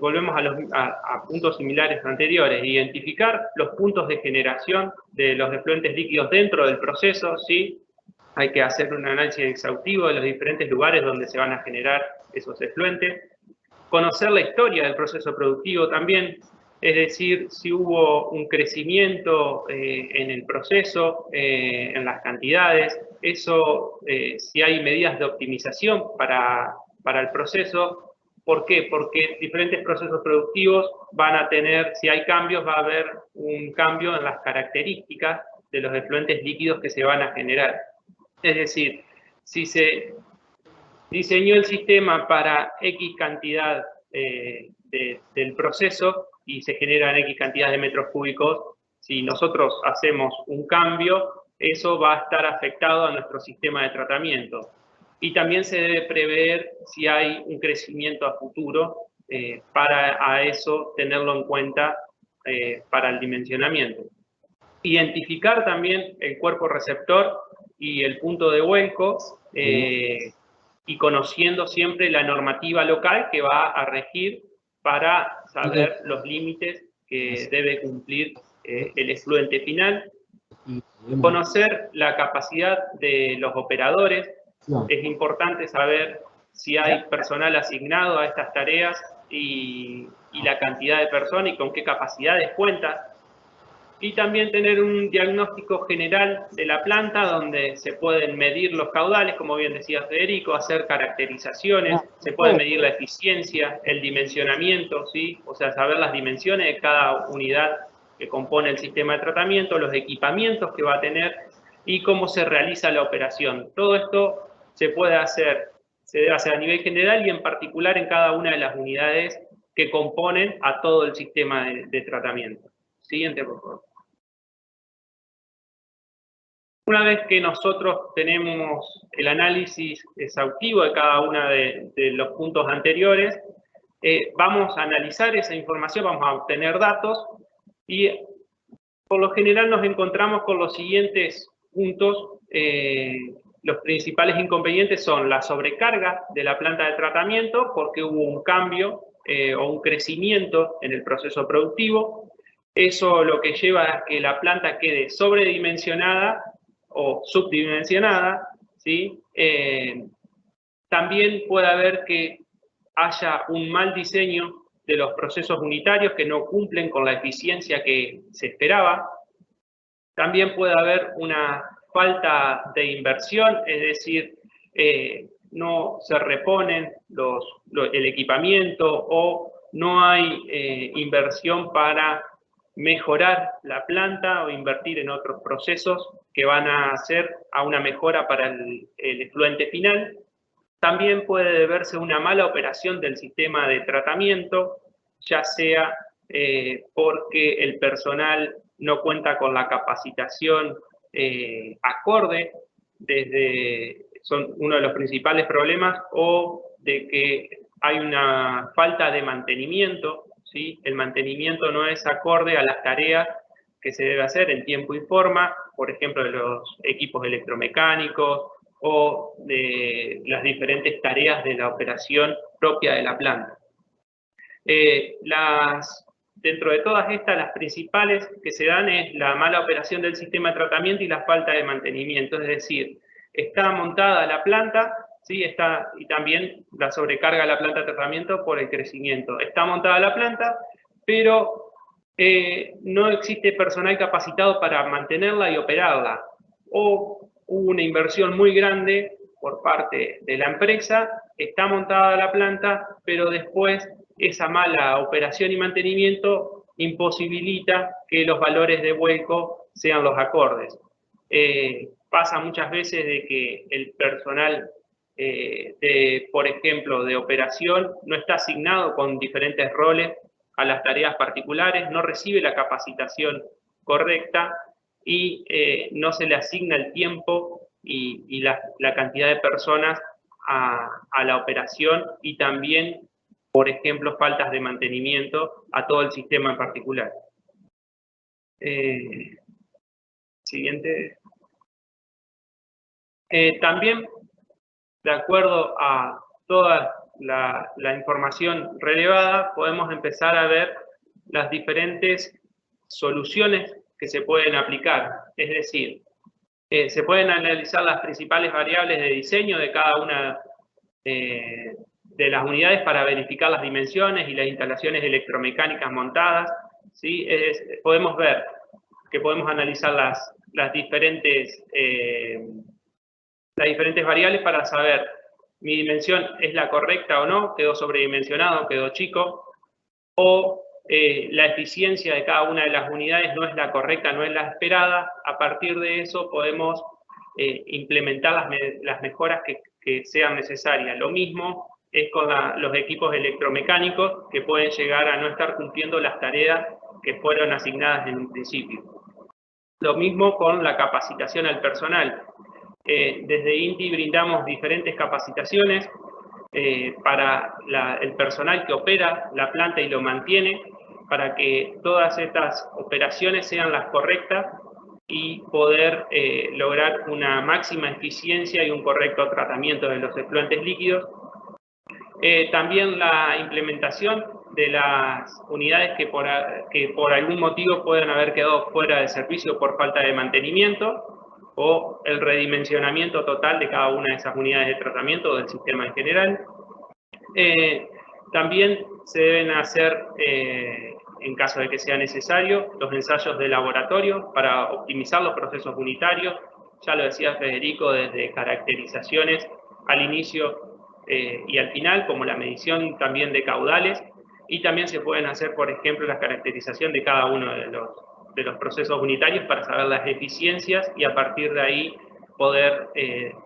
volvemos a puntos similares anteriores. Identificar los puntos de generación de los efluentes líquidos dentro del proceso, ¿sí? Hay que hacer un análisis exhaustivo de los diferentes lugares donde se van a generar esos efluentes. Conocer la historia del proceso productivo también, es decir, si hubo un crecimiento en el proceso, en las cantidades, eso, si hay medidas de optimización para el proceso. ¿Por qué? Porque diferentes procesos productivos van a tener, si hay cambios, va a haber un cambio en las características de los efluentes líquidos que se van a generar. Es decir, si se diseñó el sistema para X cantidad del proceso y se generan X cantidad de metros cúbicos, si nosotros hacemos un cambio, eso va a estar afectado a nuestro sistema de tratamiento. Y también se debe prever si hay un crecimiento a futuro para a eso tenerlo en cuenta para el dimensionamiento. Identificar también el cuerpo receptor y el punto de vuelco, y conociendo siempre la normativa local que va a regir para saber los límites que debe cumplir el efluente final. Conocer la capacidad de los operadores. Es importante saber si hay personal asignado a estas tareas y la cantidad de personas y con qué capacidades cuenta. Y también tener un diagnóstico general de la planta donde se pueden medir los caudales, como bien decía Federico, hacer caracterizaciones, se puede medir la eficiencia, el dimensionamiento, ¿sí? O sea, saber las dimensiones de cada unidad que compone el sistema de tratamiento, los equipamientos que va a tener y cómo se realiza la operación. Todo esto se debe hacer a nivel general y en particular en cada una de las unidades que componen a todo el sistema de tratamiento. Siguiente, por favor. Una vez que nosotros tenemos el análisis exhaustivo de cada uno de los puntos anteriores, vamos a analizar esa información, vamos a obtener datos y por lo general nos encontramos con los siguientes puntos. Los principales inconvenientes son la sobrecarga de la planta de tratamiento porque hubo un cambio o un crecimiento en el proceso productivo. Eso lo que lleva a que la planta quede sobredimensionada o subdimensionada, ¿sí? También puede haber que haya un mal diseño de los procesos unitarios que no cumplen con la eficiencia que se esperaba. También puede haber una falta de inversión, es decir, no se reponen el equipamiento o no hay inversión para mejorar la planta o invertir en otros procesos que van a hacer a una mejora para el efluente final. También puede deberse a una mala operación del sistema de tratamiento, ya sea porque el personal no cuenta con la capacitación acorde, son uno de los principales problemas, o de que hay una falta de mantenimiento, ¿sí? El mantenimiento no es acorde a las tareas que se debe hacer en tiempo y forma, por ejemplo, de los equipos electromecánicos o de las diferentes tareas de la operación propia de la planta. Dentro de todas estas, las principales que se dan es la mala operación del sistema de tratamiento y la falta de mantenimiento, es decir, está montada la planta, ¿sí? Y también la sobrecarga de la planta de tratamiento por el crecimiento. Está montada la planta, pero no existe personal capacitado para mantenerla y operarla. O hubo una inversión muy grande por parte de la empresa, está montada la planta, pero después esa mala operación y mantenimiento imposibilita que los valores de vuelco sean los acordes. Pasa muchas veces de que el personal, por ejemplo, de operación, no está asignado con diferentes roles a las tareas particulares, no recibe la capacitación correcta y no se le asigna el tiempo y la cantidad de personas a la operación, y también, por ejemplo, faltas de mantenimiento a todo el sistema en particular. Siguiente. También, de acuerdo a toda la información relevada, podemos empezar a ver las diferentes soluciones que se pueden aplicar. Es decir, se pueden analizar las principales variables de diseño de cada una de las unidades para verificar las dimensiones y las instalaciones electromecánicas montadas, ¿sí? Podemos ver que podemos analizar las diferentes variables para saber mi dimensión es la correcta o no, quedó sobredimensionado, quedó chico, o la eficiencia de cada una de las unidades no es la correcta, no es la esperada. A partir de eso podemos implementar las mejoras que sean necesarias. Lo mismo es con los equipos electromecánicos, que pueden llegar a no estar cumpliendo las tareas que fueron asignadas en un principio. Lo mismo con la capacitación al personal. Desde INTI brindamos diferentes capacitaciones para el personal que opera la planta y lo mantiene, para que todas estas operaciones sean las correctas y poder lograr una máxima eficiencia y un correcto tratamiento de los efluentes líquidos. También la implementación de las unidades que por algún motivo pueden haber quedado fuera de servicio por falta de mantenimiento, o el redimensionamiento total de cada una de esas unidades de tratamiento o del sistema en general. También se deben hacer, en caso de que sea necesario, los ensayos de laboratorio para optimizar los procesos unitarios. Ya lo decía Federico, desde caracterizaciones al inicio y al final, como la medición también de caudales, y también se pueden hacer, por ejemplo, la caracterización de cada uno de los procesos unitarios para saber las eficiencias y a partir de ahí poder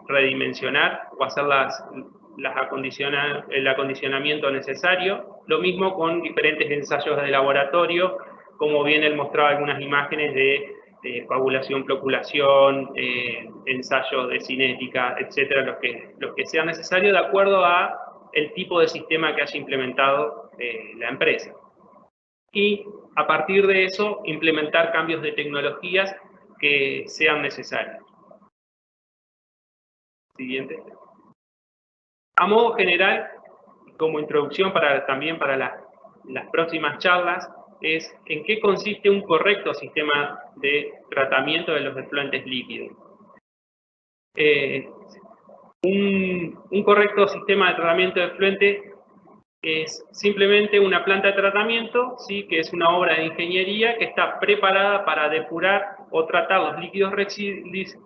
redimensionar o hacer el acondicionamiento necesario. Lo mismo con diferentes ensayos de laboratorio, como bien él mostraba algunas imágenes de coagulación, floculación, ensayos de cinética, etcétera, los que sean necesarios de acuerdo a el tipo de sistema que haya implementado la empresa. Y a partir de eso, implementar cambios de tecnologías que sean necesarios. Siguiente. A modo general, como introducción también para las próximas charlas, es en qué consiste un correcto sistema de tratamiento de los efluentes líquidos. Un correcto sistema de tratamiento de efluente es simplemente una planta de tratamiento, ¿sí? Que es una obra de ingeniería que está preparada para depurar o tratar los líquidos residuales,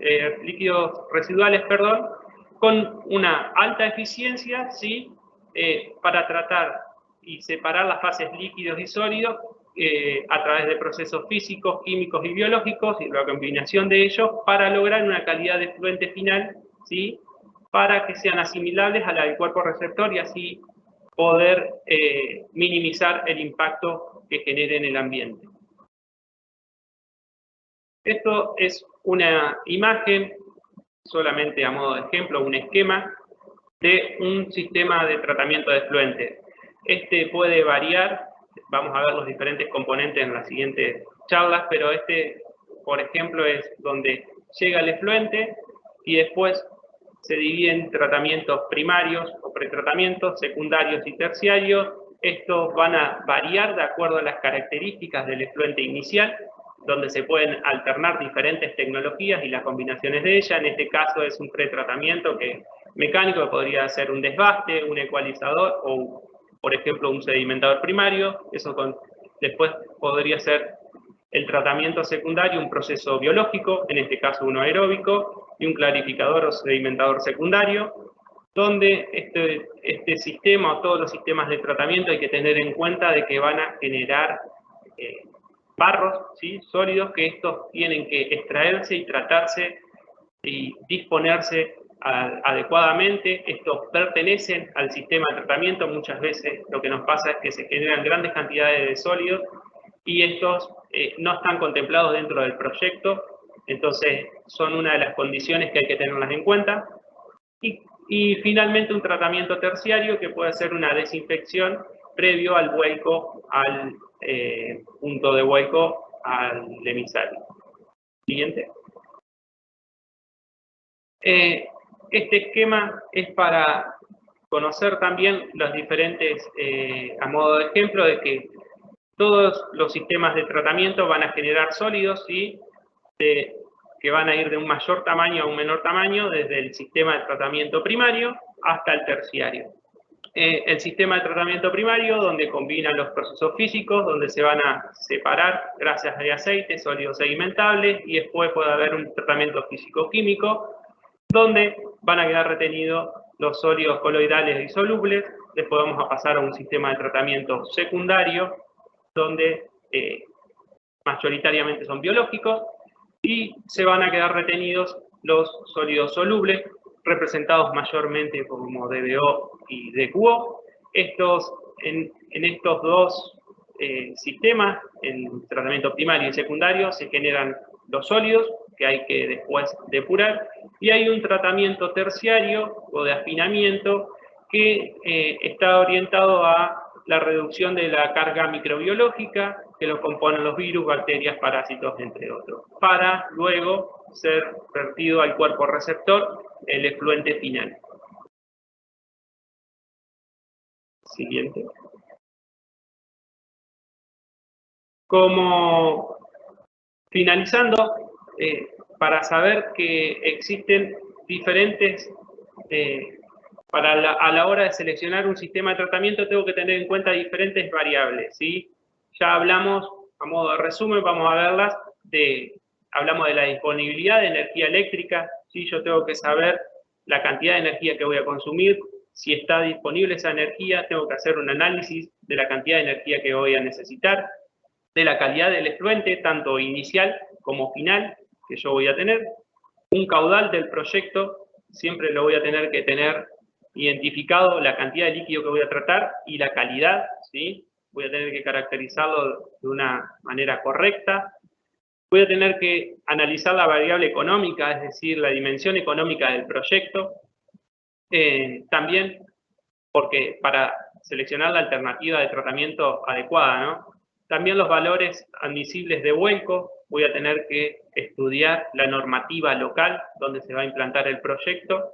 con una alta eficiencia, ¿sí? Para tratar y separar las fases líquidos y sólidos a través de procesos físicos, químicos y biológicos y la combinación de ellos para lograr una calidad de efluente final, ¿sí? Para que sean asimilables a la del cuerpo receptor y así poder minimizar el impacto que genere en el ambiente. Esto es una imagen, solamente a modo de ejemplo, un esquema de un sistema de tratamiento de efluentes. Este puede variar, vamos a ver los diferentes componentes en las siguientes charlas, pero este, por ejemplo, es donde llega el efluente y después se divide en tratamientos primarios o pretratamientos, secundarios y terciarios. Estos van a variar de acuerdo a las características del efluente inicial, donde se pueden alternar diferentes tecnologías y las combinaciones de ellas. En este caso es un pretratamiento mecánico que podría ser un desbaste, un ecualizador o, por ejemplo, un sedimentador primario. Después podría ser el tratamiento secundario, un proceso biológico, en este caso uno aeróbico, y un clarificador o sedimentador secundario, donde este sistema o todos los sistemas de tratamiento hay que tener en cuenta de que van a generar barros, ¿sí?, sólidos, que estos tienen que extraerse y tratarse y disponerse adecuadamente. Estos pertenecen al sistema de tratamiento. Muchas veces lo que nos pasa es que se generan grandes cantidades de sólidos y estos no están contemplados dentro del proyecto, entonces son una de las condiciones que hay que tenerlas en cuenta. Y finalmente un tratamiento terciario que puede ser una desinfección previo al vuelco, al punto de vuelco al emisario. Siguiente. Este esquema es para conocer también los diferentes, a modo de ejemplo, de que todos los sistemas de tratamiento van a generar sólidos, ¿sí?, que van a ir de un mayor tamaño a un menor tamaño, desde el sistema de tratamiento primario hasta el terciario. El sistema de tratamiento primario, donde combinan los procesos físicos, donde se van a separar grasas de aceite, sólidos sedimentables, y después puede haber un tratamiento físico-químico, donde van a quedar retenidos los sólidos coloidales disolubles. Después vamos a pasar a un sistema de tratamiento secundario, donde mayoritariamente son biológicos, y se van a quedar retenidos los sólidos solubles, representados mayormente como DBO y DQO. En estos dos sistemas, en tratamiento primario y secundario, se generan los sólidos, que hay que después depurar, y hay un tratamiento terciario o de afinamiento que está orientado a la reducción de la carga microbiológica que lo componen los virus, bacterias, parásitos, entre otros, para luego ser vertido al cuerpo receptor, el efluente final. Siguiente. Como finalizando, para saber que existen diferentes, a la hora de seleccionar un sistema de tratamiento tengo que tener en cuenta diferentes variables, ¿sí? Ya hablamos, a modo de resumen, vamos a verlas, hablamos de la disponibilidad de energía eléctrica, ¿sí? Yo tengo que saber la cantidad de energía que voy a consumir. Si está disponible esa energía, tengo que hacer un análisis de la cantidad de energía que voy a necesitar, de la calidad del efluente, tanto inicial como final, que yo voy a tener. Un caudal del proyecto, siempre lo voy a tener que tener identificado, la cantidad de líquido que voy a tratar y la calidad, ¿sí? Voy a tener que caracterizarlo de una manera correcta. Voy a tener que analizar la variable económica, es decir, la dimensión económica del proyecto. También, porque para seleccionar la alternativa de tratamiento adecuada, ¿no? También los valores admisibles de vuelco, voy a tener que estudiar la normativa local donde se va a implantar el proyecto,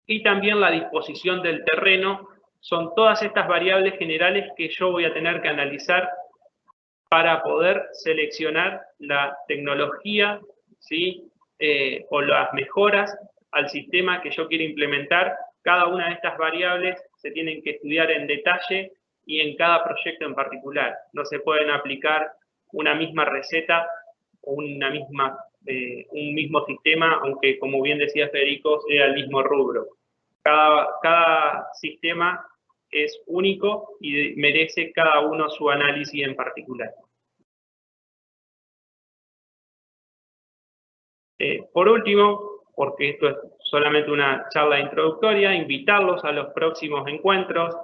y también la disposición del terreno. Son todas estas variables generales que yo voy a tener que analizar para poder seleccionar la tecnología, ¿sí? O las mejoras al sistema que yo quiero implementar. Cada una de estas variables se tienen que estudiar en detalle y en cada proyecto en particular. No se pueden aplicar una misma receta o un mismo sistema, aunque, como bien decía Federico, sea el mismo rubro. Cada sistema es único y merece cada uno su análisis en particular. Por último, porque esto es solamente una charla introductoria, invitarlos a los próximos encuentros.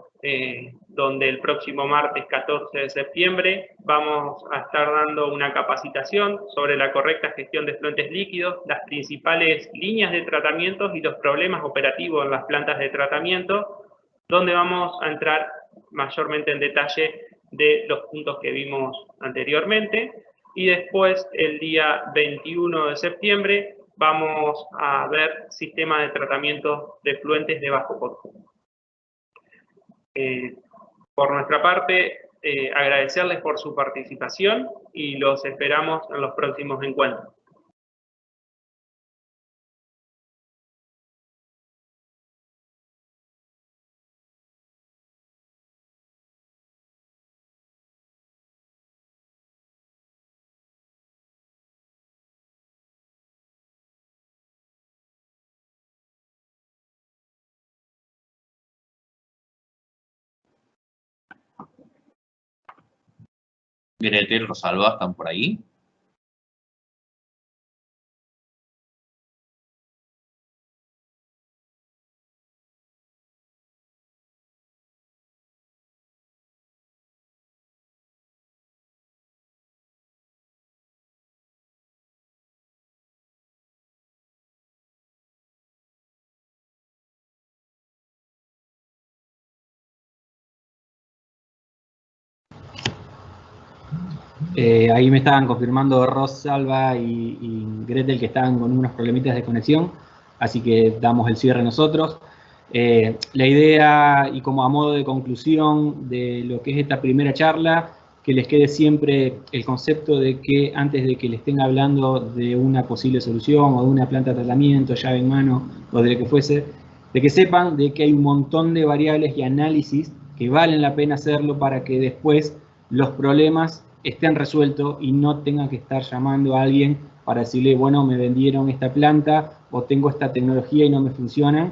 donde el próximo martes 14 de septiembre vamos a estar dando una capacitación sobre la correcta gestión de efluentes líquidos, las principales líneas de tratamientos y los problemas operativos en las plantas de tratamiento, donde vamos a entrar mayormente en detalle de los puntos que vimos anteriormente. Y después, el día 21 de septiembre, vamos a ver sistema de tratamiento de efluentes de bajo consumo. Por nuestra parte, agradecerles por su participación y los esperamos en los próximos encuentros. Gretel, Rosalba, ¿están por ahí? Ahí me estaban confirmando Rosalba y Gretel que estaban con unos problemitas de conexión, así que damos el cierre nosotros. La idea, y como a modo de conclusión de lo que es esta primera charla, que les quede siempre el concepto de que antes de que les estén hablando de una posible solución o de una planta de tratamiento, llave en mano o de lo que fuese, de que sepan de que hay un montón de variables y análisis que valen la pena hacerlo para que después los problemas estén resueltos y no tengan que estar llamando a alguien para decirle, bueno, me vendieron esta planta o tengo esta tecnología y no me funciona,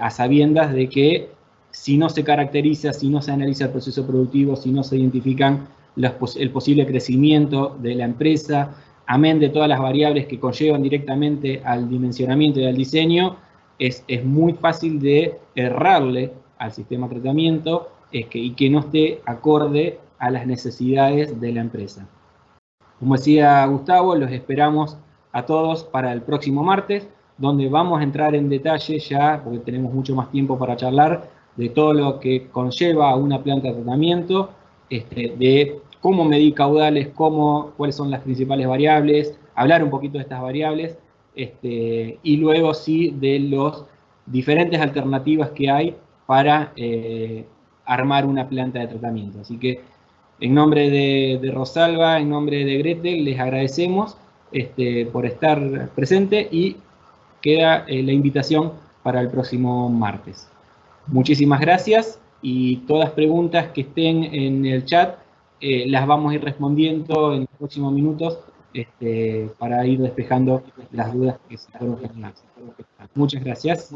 a sabiendas de que si no se caracteriza, si no se analiza el proceso productivo, si no se identifican el posible crecimiento de la empresa, amén de todas las variables que conllevan directamente al dimensionamiento y al diseño, es muy fácil de errarle al sistema de tratamiento y que no esté acorde a las necesidades de la empresa. Como decía Gustavo, los esperamos a todos para el próximo martes, donde vamos a entrar en detalle ya, porque tenemos mucho más tiempo para charlar, de todo lo que conlleva a una planta de tratamiento, de cómo medir caudales, cuáles son las principales variables, hablar un poquito de estas variables, y luego sí de las diferentes alternativas que hay para armar una planta de tratamiento. Así que en nombre de Rosalba, en nombre de Gretel, les agradecemos por estar presente y queda la invitación para el próximo martes. Muchísimas gracias y todas preguntas que estén en el chat las vamos a ir respondiendo en los próximos minutos para ir despejando las dudas que se fueron generando. Muchas gracias.